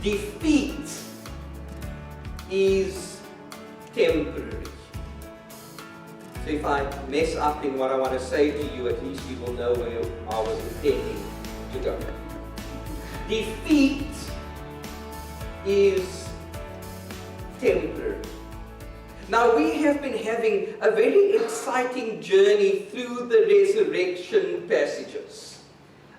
Defeat is temporary. So if I mess up in what I want to say to you, at least you will know where I was intending to go. Defeat is temporary. Now, we have been having a very exciting journey through the resurrection passages.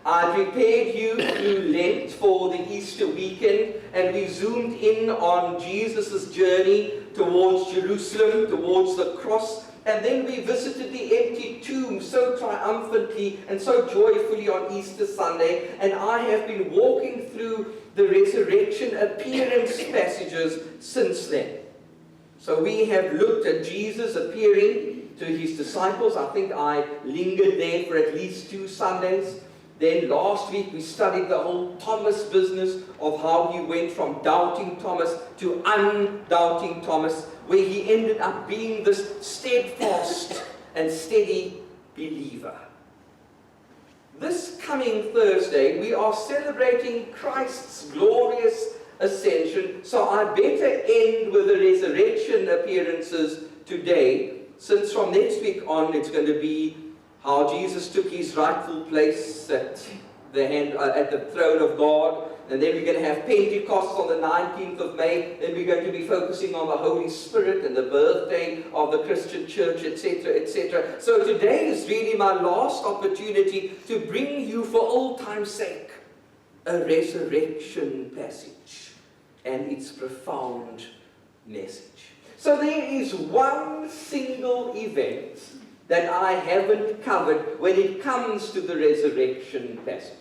I prepared you through Lent for the Easter weekend, and we zoomed in on Jesus' journey towards Jerusalem, towards the cross, and then we visited the empty tomb so triumphantly and so joyfully on Easter Sunday, and I have been walking through the resurrection appearance passages since then. So we have looked at Jesus appearing to his disciples. I think I lingered there for at least 2 Sundays. Then last week we studied the whole Thomas business of how he went from doubting Thomas to undoubting Thomas, where he ended up being this steadfast and steady believer. This coming Thursday we are celebrating Christ's glorious ascension, so I better end with the resurrection appearances today, since from next week on it's going to be how Jesus took his rightful place at the throne of God, and then we're going to have Pentecost on the 19th of May, then we're going to be focusing on the Holy Spirit and the birthday of the Christian church, etc., etc. So today is really my last opportunity to bring you, for old time's sake, a resurrection passage and its profound message. So there is one single event that I haven't covered when it comes to the resurrection passages.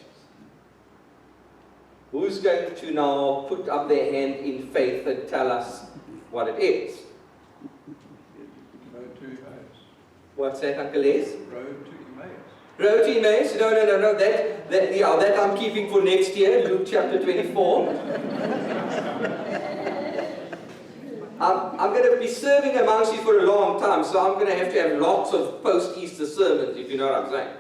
Who's going to now put up their hand in faith and tell us what it is? Road to Emmaus. What's that, Uncle Les? Road to Emmaus. Road to Emmaus? No. That I'm keeping for next year, Luke chapter 24. I'm going to be serving amongst you for a long time, so I'm going to have lots of post-Easter sermons, if you know what I'm saying.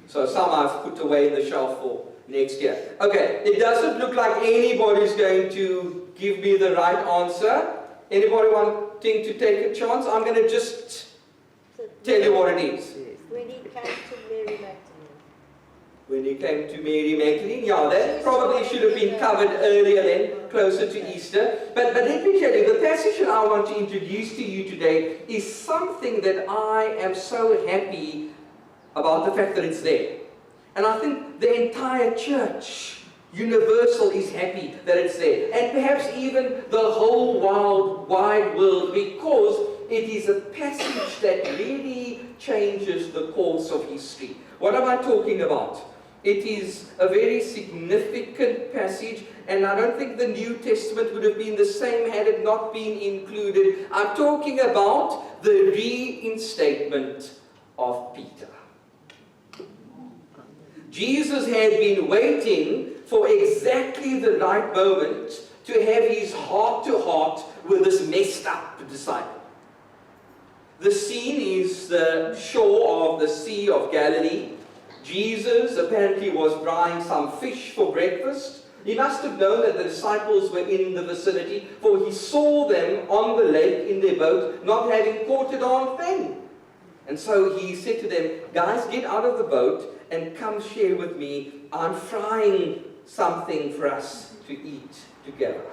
So some I've put away in the shelf for next year. Okay, it doesn't look like anybody's going to give me the right answer. Anybody wanting to take a chance? I'm going to just tell you what it is. When he came to Mary Magdalene. When he came to Mary Magdalene, yeah, that probably should have been covered earlier then, closer to Easter. But let me tell you, the passage that I want to introduce to you today is something that I am so happy about the fact that it's there. And I think the entire church, universal, is happy that it's there. And perhaps even the whole wide world, because it is a passage that really changes the course of history. What am I talking about? It is a very significant passage, and I don't think the New Testament would have been the same had it not been included. I'm talking about the reinstatement of Peter. Jesus had been waiting for exactly the right moment to have his heart-to-heart with this messed up disciple. The scene is the shore of the Sea of Galilee. Jesus apparently was frying some fish for breakfast. He must have known that the disciples were in the vicinity, for he saw them on the lake in their boat, not having caught a darn thing. And so he said to them, guys, get out of the boat and come share with me. I'm frying something for us to eat together.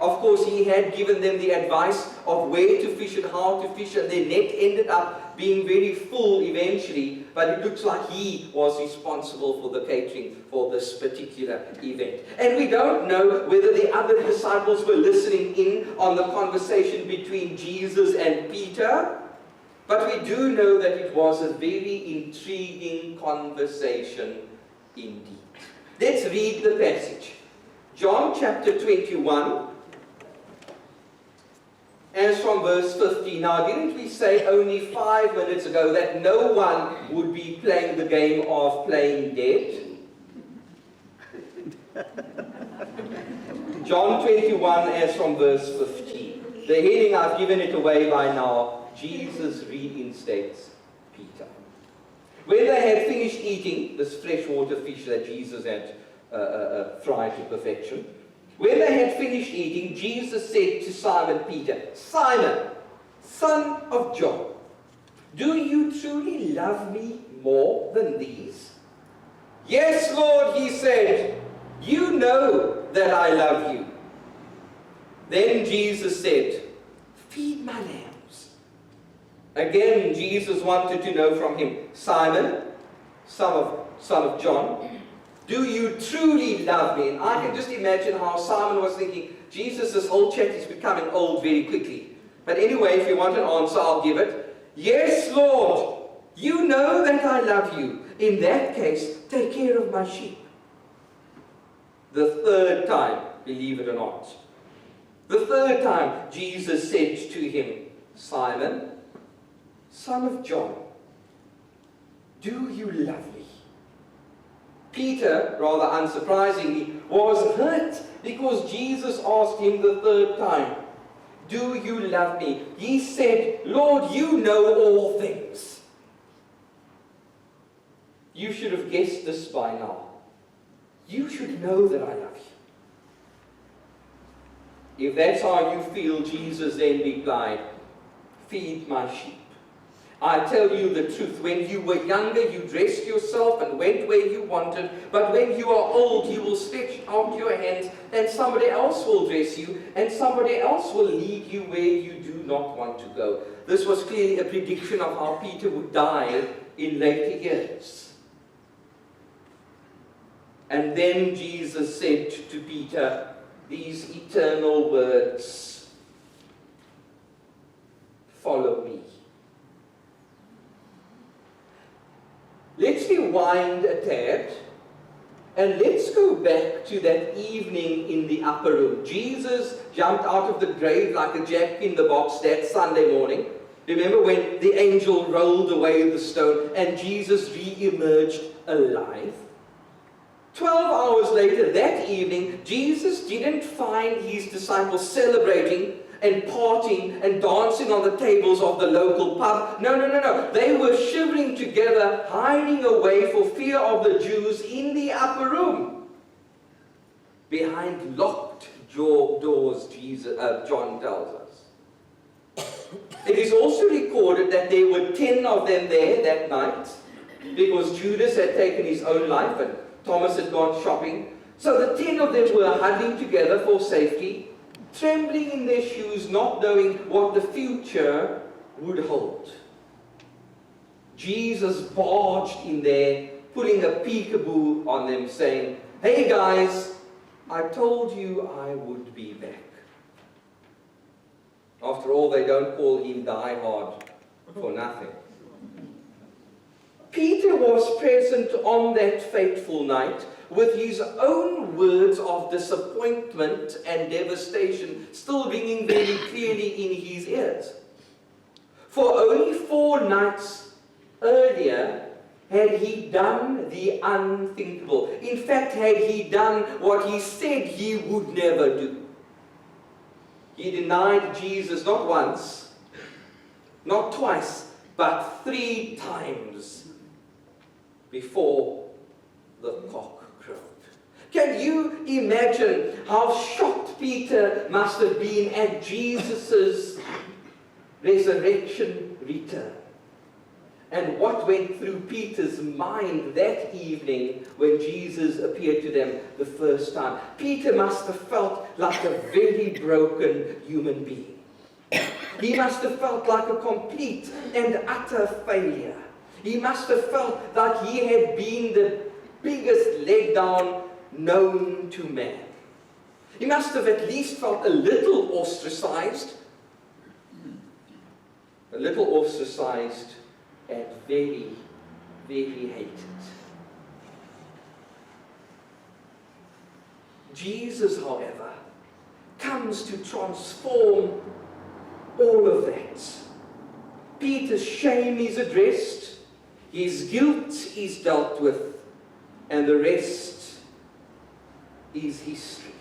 Of course, he had given them the advice of where to fish and how to fish, and their net ended up being very full eventually, but it looks like he was responsible for the catering for this particular event. And we don't know whether the other disciples were listening in on the conversation between Jesus and Peter, but we do know that it was a very intriguing conversation indeed. Let's read the passage. John chapter 21. As from verse 15. Now, didn't we say only 5 minutes ago that no one would be playing the game of playing dead? John 21, as from verse 15. The heading, I've given it away by now. Jesus reinstates Peter. When they had finished eating this freshwater fish that Jesus had fried to perfection, When they had finished eating, Jesus said to Simon Peter, Simon, son of John, do you truly love me more than these? Yes, Lord, he said, you know that I love you. Then Jesus said, feed my lambs. Again, Jesus wanted to know from him, Simon, son of John, do you truly love me? And I can just imagine how Simon was thinking, Jesus, this whole chat is becoming old very quickly. But anyway, if you want an answer, I'll give it. Yes, Lord, you know that I love you. In that case, take care of my sheep. The third time, believe it or not, the third time, Jesus said to him, Simon, son of John, do you love me? Peter, rather unsurprisingly, was hurt because Jesus asked him the third time, do you love me? He said, Lord, you know all things. You should have guessed this by now. You should know that I love you. If that's how you feel, Jesus then replied, feed my sheep. I tell you the truth, when you were younger, you dressed yourself and went where you wanted, but when you are old, you will stretch out your hands, and somebody else will dress you, and somebody else will lead you where you do not want to go. This was clearly a prediction of how Peter would die in later years. And then Jesus said to Peter these eternal words, follow me. Let's rewind a tad and let's go back to that evening in the upper room. Jesus jumped out of the grave like a jack in the box that Sunday morning. Remember when the angel rolled away the stone and Jesus re-emerged alive? 12 hours later that evening, Jesus didn't find his disciples celebrating and partying and dancing on the tables of the local pub. No. They were shivering together, hiding away for fear of the Jews in the upper room. Behind locked doors, John tells us. It is also recorded that there were 10 of them there that night, because Judas had taken his own life and Thomas had gone shopping. So the 10 of them were huddling together for safety, trembling in their shoes, not knowing what the future would hold. Jesus barged in there, putting a peekaboo on them, saying, hey guys, I told you I would be back. After all, they don't call him Die Hard for nothing. Peter was present on that fateful night with his own words of disappointment and devastation still ringing very clearly in his ears. For only 4 nights earlier had he done the unthinkable. In fact, had he done what he said he would never do. He denied Jesus not once, not twice, but 3 times before the cock crowed. Can you imagine how shocked Peter must have been at Jesus' resurrection return? And what went through Peter's mind that evening when Jesus appeared to them the first time? Peter must have felt like a very broken human being. He must have felt like a complete and utter failure. He must have felt like he had been the biggest letdown known to man. He must have at least felt a little ostracized and very, very hated. Jesus, however, comes to transform all of that. Peter's shame is addressed, his guilt is dealt with, and the rest is history.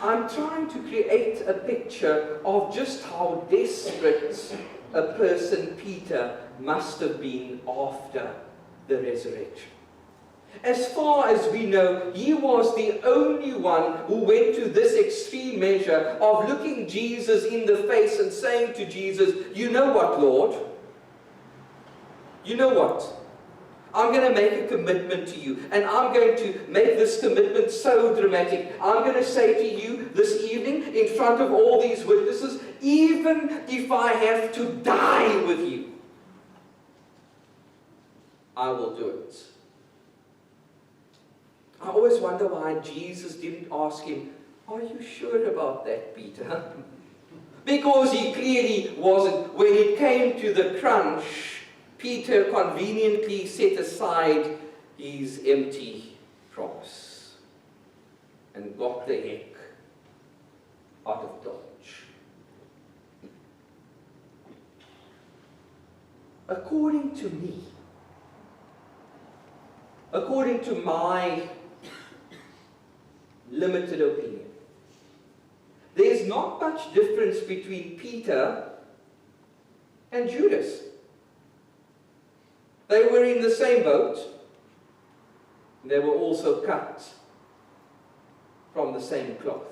I'm trying to create a picture of just how desperate a person Peter must have been after the resurrection. As far as we know, he was the only one who went to this extreme measure of looking Jesus in the face and saying to Jesus, "You know what, Lord? You know what? I'm going to make a commitment to you, and I'm going to make this commitment so dramatic. I'm going to say to you this evening in front of all these witnesses, even if I have to die with you, I will do it." I always wonder why Jesus didn't ask him, "Are you sure about that, Peter?" Because he clearly wasn't. When it came to the crunch, Peter conveniently set aside his empty promise and got the heck out of Dodge. According to me, according to my limited opinion, there's not much difference between Peter and Judas. They were in the same boat. They were also cut from the same cloth.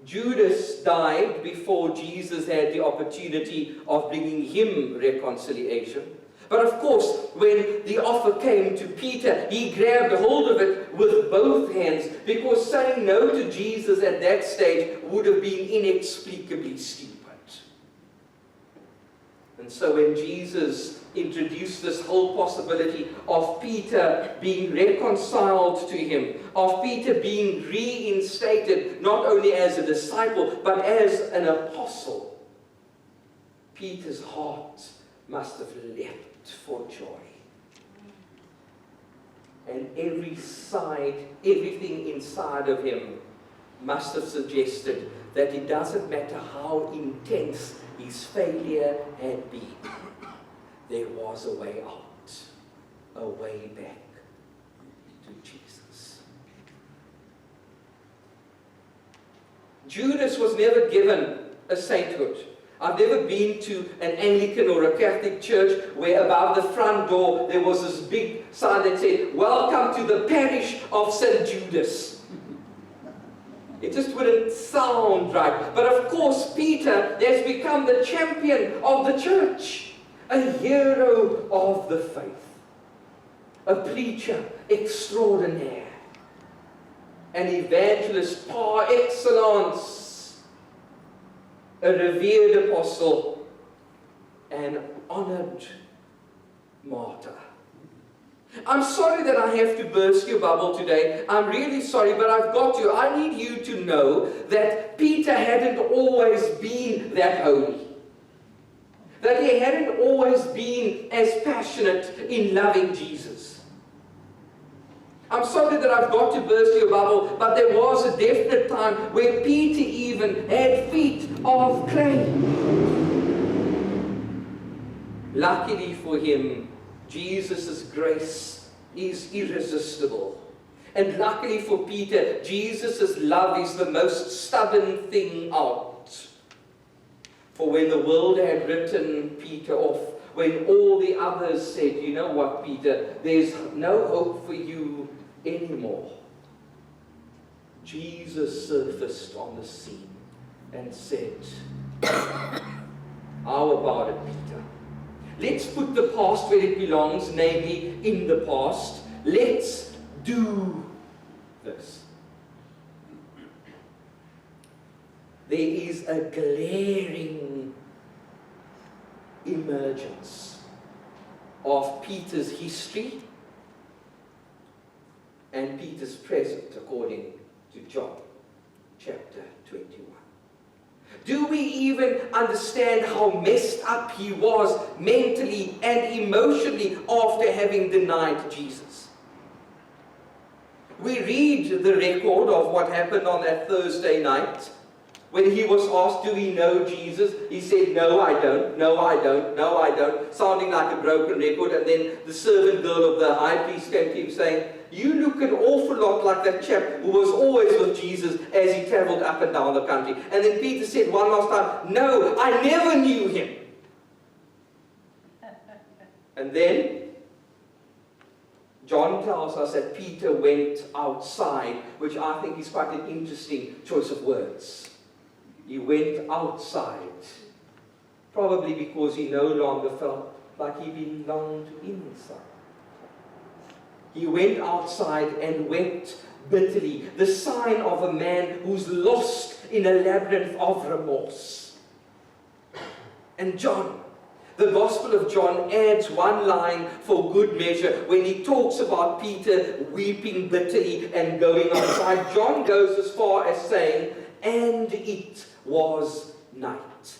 Judas died before Jesus had the opportunity of bringing him reconciliation. But of course, when the offer came to Peter, he grabbed hold of it with both hands, because saying no to Jesus at that stage would have been inexplicably stupid. And so when Jesus introduced this whole possibility of Peter being reconciled to him, of Peter being reinstated not only as a disciple but as an apostle, Peter's heart must have leapt for joy. And everything inside of him must have suggested that it doesn't matter how intense his failure had been, there was a way out, a way back to Jesus. Judas was never given a sainthood. I've never been to an Anglican or a Catholic church where above the front door there was this big sign that said, "Welcome to the parish of St. Judas." It just wouldn't sound right. But of course, Peter has become the champion of the church, a hero of the faith, a preacher extraordinaire, an evangelist par excellence, a revered apostle, an honored martyr. I'm sorry that I have to burst your bubble today. I'm really sorry, but I've got to. I need you to know that Peter hadn't always been that holy. That he hadn't always been as passionate in loving Jesus. I'm sorry that I've got to burst your bubble, but there was a definite time where Peter even had feet of clay. Luckily for him, Jesus' grace is irresistible. And luckily for Peter, Jesus' love is the most stubborn thing out. For when the world had written Peter off, when all the others said, "You know what, Peter, there's no hope for you anymore," Jesus surfaced on the scene and said, "How about it, Peter? Let's put the past where it belongs, namely in the past. Let's do this." There is a glaring emergence of Peter's history and Peter's present, according to John chapter 21. Do we even understand how messed up he was mentally and emotionally after having denied Jesus? We read the record of what happened on that Thursday night when he was asked, "Do we know Jesus?" He said, "No, I don't, no, I don't, no, I don't," sounding like a broken record. And then the servant girl of the high priest came to him saying, "You look an awful lot like that chap who was always with Jesus as he traveled up and down the country." And then Peter said one last time, "No, I never knew him." And then John tells us that Peter went outside, which I think is quite an interesting choice of words. He went outside, probably because he no longer felt like he belonged inside. He went outside and wept bitterly, the sign of a man who's lost in a labyrinth of remorse. And John, the Gospel of John, adds one line for good measure when he talks about Peter weeping bitterly and going outside. John goes as far as saying, and it was night.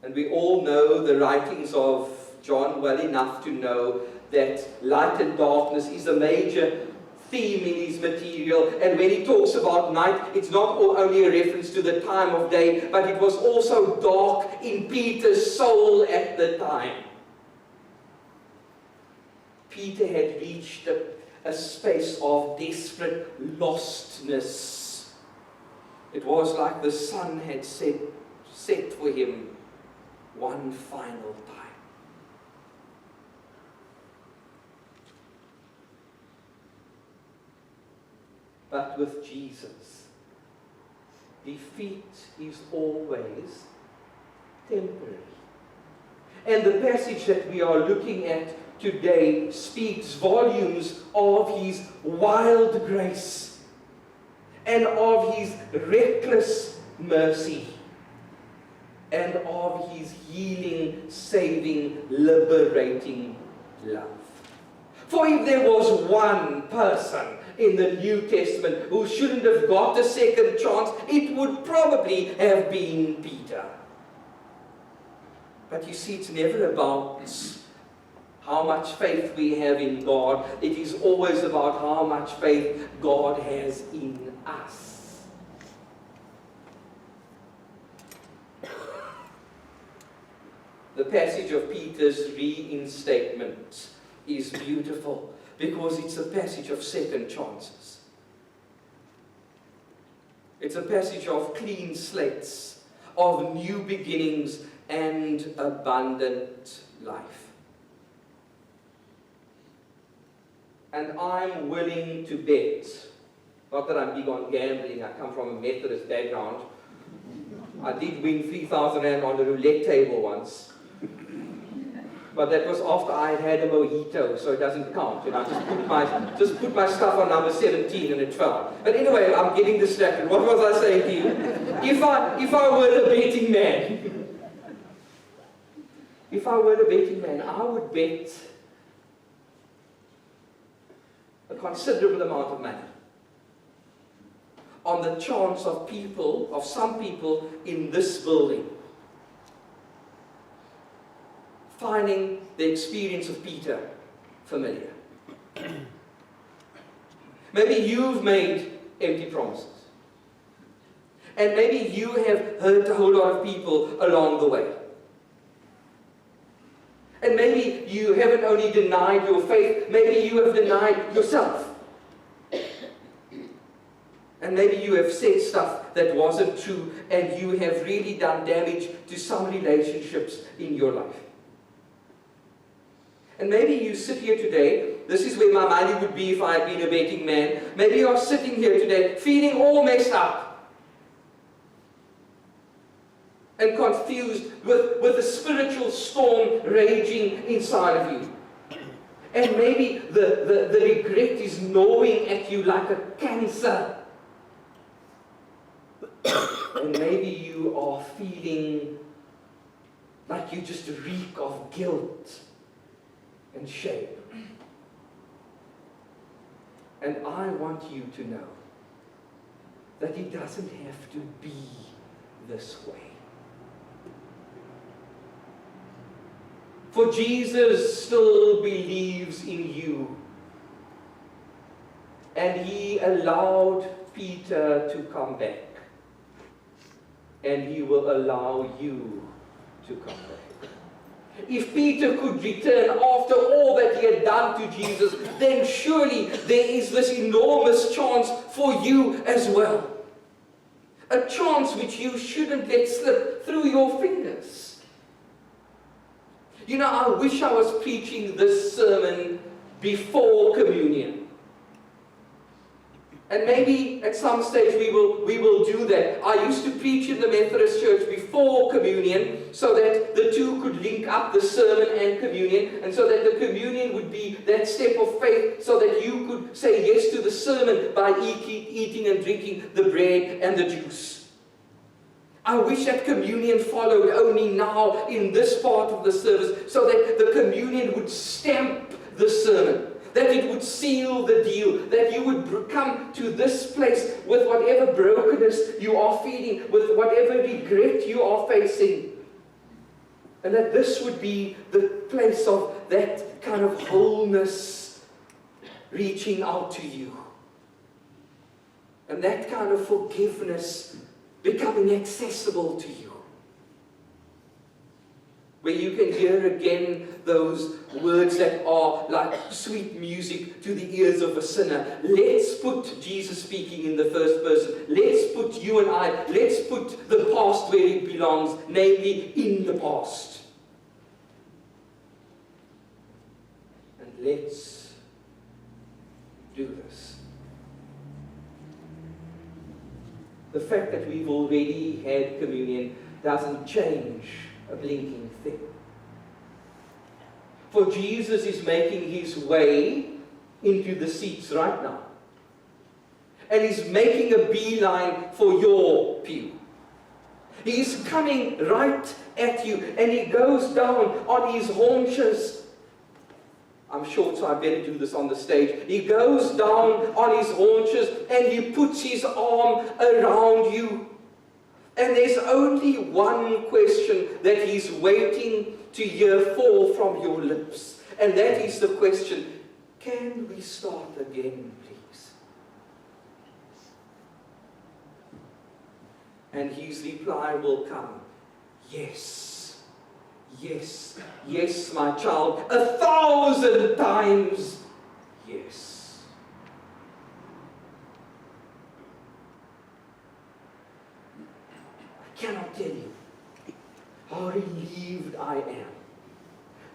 And we all know the writings of John well enough to know that light and darkness is a major theme in his material. And when he talks about night, it's not only a reference to the time of day, but it was also dark in Peter's soul at the time. Peter had reached a space of desperate lostness. It was like the sun had set for him one final time. But with Jesus, defeat is always temporary. And the passage that we are looking at today speaks volumes of his wild grace and of his reckless mercy and of his healing, saving, liberating love. For if there was one person in the New Testament who shouldn't have got a second chance, it would probably have been Peter. But you see, it's never about how much faith we have in God. It is always about how much faith God has in us. The passage of Peter's reinstatement is beautiful because it's a passage of second chances. It's a passage of clean slates, of new beginnings and abundant life. And I'm willing to bet, not that I'm big on gambling, I come from a Methodist background. I did win 3,000 rand on the roulette table once. But that was after I had a mojito, so it doesn't count. You know, just put my stuff on number 17 and it fell. But anyway, I'm getting distracted. What was I saying to you? If I were a betting man, I would bet a considerable amount of money on the chance of some people in this building finding the experience of Peter familiar. Maybe you've made empty promises. And maybe you have hurt a whole lot of people along the way. And maybe you haven't only denied your faith, maybe you have denied yourself. And maybe you have said stuff that wasn't true, and you have really done damage to some relationships in your life. And maybe you sit here today, this is where my money would be if I had been a betting man. Maybe you are sitting here today feeling all messed up and confused with the spiritual storm raging inside of you. And maybe the regret is gnawing at you like a cancer. And maybe you are feeling like you just reek of guilt and shame. And I want you to know that it doesn't have to be this way. For Jesus still believes in you. And he allowed Peter to come back. And he will allow you to come back. If Peter could return after all that he had done to Jesus, then surely there is this enormous chance for you as well. A chance which you shouldn't let slip through your fingers. You know, I wish I was preaching this sermon before communion. And maybe at some stage we will do that. I used to preach in the Methodist Church before communion so that the two could link up, the sermon and communion, and so that the communion would be that step of faith so that you could say yes to the sermon by eating and drinking the bread and the juice. I wish that communion followed only now in this part of the service so that the communion would stamp the sermon, that it would seal the deal, that you would come to this place with whatever brokenness you are feeling, with whatever regret you are facing, and that this would be the place of that kind of wholeness reaching out to you, and that kind of forgiveness becoming accessible to you, where you can hear again those words that are like sweet music to the ears of a sinner. Let's put Jesus speaking in the first person. Let's put you and I, let's put the past where it belongs, namely in the past. And let's do this. The fact that we've already had communion doesn't change a blinking thing. For Jesus is making his way into the seats right now. And he's making a beeline for your pew. He's coming right at you, and he goes down on his haunches. I'm short, so I better do this on the stage. He goes down on his haunches, and he puts his arm around you. And there's only one question that he's waiting to hear fall from your lips. And that is the question, can we start again, please? And his reply will come, yes, yes, yes, my child, 1,000 times yes. I cannot tell you how relieved I am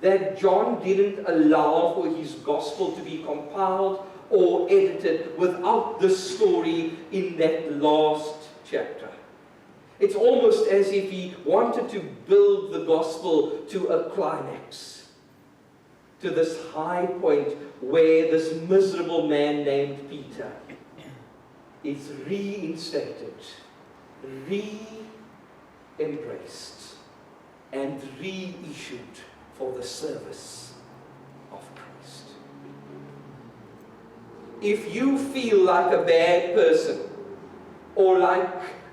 that John didn't allow for his gospel to be compiled or edited without this story in that last chapter. It's almost as if he wanted to build the gospel to a climax, to this high point where this miserable man named Peter is reinstated, embraced and reissued for the service of Christ. If you feel like a bad person, or like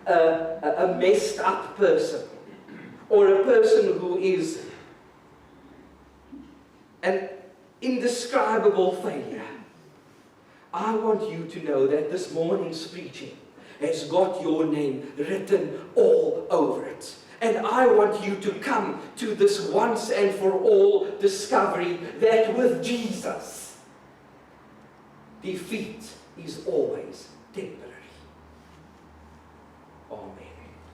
a messed up person, or a person who is an indescribable failure, I want you to know that this morning's preaching has got your name written all over it. And I want you to come to this once and for all discovery that with Jesus, defeat is always temporary. Amen.